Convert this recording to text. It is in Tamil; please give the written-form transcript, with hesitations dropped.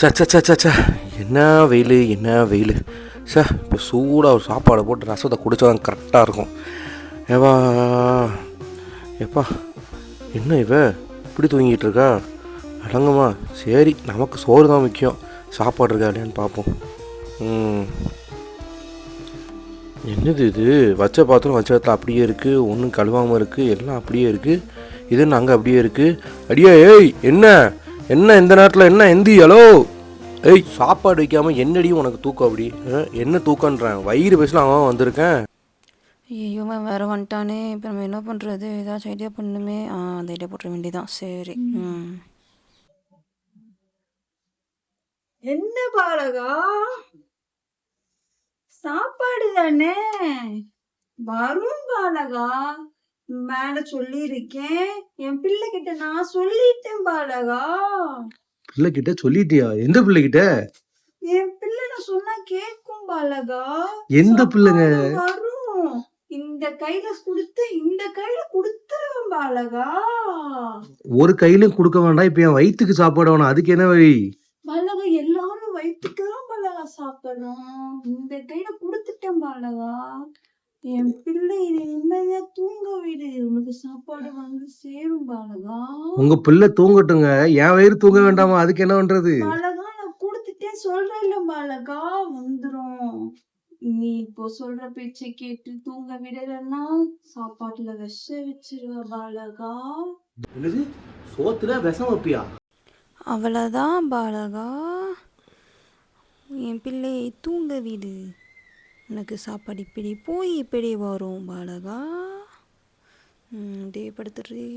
சச்சா என்ன வெயில் என்ன வெயில் சார். இப்போ சூடாக ஒரு சாப்பாடை போட்டு ரசத்தை குடித்தா தான் கரெக்டாக இருக்கும். ஏவா எப்பா என்ன இவ இப்படி தூங்கிட்டு இருக்கா? அடங்குமா. சரி, நமக்கு சோறு தான் முக்கியம். சாப்பாடு இருக்கா இல்லையான்னு பார்ப்போம். என்னது இது? வச்ச பாத்திரம் வச்ச இடத்துல அப்படியே இருக்குது, ஒன்றும் கழுவாமல் இருக்குது, எல்லாம் அப்படியே இருக்குது. இதுன்னு அங்கே அப்படியே இருக்குது. அடியா ஏய், என்ன என்ன இந்த நேரத்தில் என்ன எந்தி? ஹலோ ஏய், சாப்பாடு வைக்காமல் என்னடியும் உனக்கு தூக்கம்? அப்படி என்ன தூக்கன்றேன்? வயிறு பேசலாம் அவன் வந்திருக்கேன். ஐயோ மேம் வேறு வந்துட்டானே. இப்போ நம்ம என்ன பண்ணுறது? ஏதாச்சும் ஐடியா பண்ணுமே. அந்த ஐடியா போட்டுற வேண்டியதான். சரி. என்ன பாலகா, சாப்பாடு தானே வரும் பாலகா. மேல சொல்லியிருக்கேன், என் பிள்ளை கிட்ட நான் சொல்லிட்டேன் பாலகா. பிள்ளை கிட்ட சொல்லிட்டியா? எந்த பிள்ளை கிட்ட? என் பிள்ளை நான் சொன்னா கேக்கும் பாலகா. எந்த பிள்ளைங்க? வரும். இந்த கையில கொடுத்து இந்த கையில கொடுத்துருவேன் பாலகா. ஒரு கையிலும் கொடுக்க வேண்டாம். இப்ப என் வயிற்றுக்கு சாப்பாடு வேணும், அதுக்கு என்ன வழி? பாலகா எல்லாரும் வயிற்றுக்குதான் பாலகா சாப்பிடணும். இந்த கையில கொடுத்துட்டேன் பாலகா. என் பிள்ளை நிம்மதியா தூங்க விடு, உனக்கு சாப்பாடு வந்து சேரும் பாலகா. உங்க பிள்ளை தூங்கட்டுங்க, என் வயிறு தூங்க வேண்டாமா? அதுக்கு என்ன பண்றது? பாலகா நான் கொடுத்துட்டேன் சொல்றேன்ல பாலகா, வந்துரும். நீ இப்போ சொல்ற பேச்சை கேட்டு தூங்க விடலன்னா சாப்பாட்டுல விஷம் வச்சிருவ பாலகா. என்னது? சோத்துல விஷம் வைப்பியா? அவ்வளோதான் பாலகா. என் பிள்ளையை தூங்க விடு, உனக்கு சாப்பாடு இப்படி போய் இப்படி வரும் பாலகா. டே படுத்துடுறே.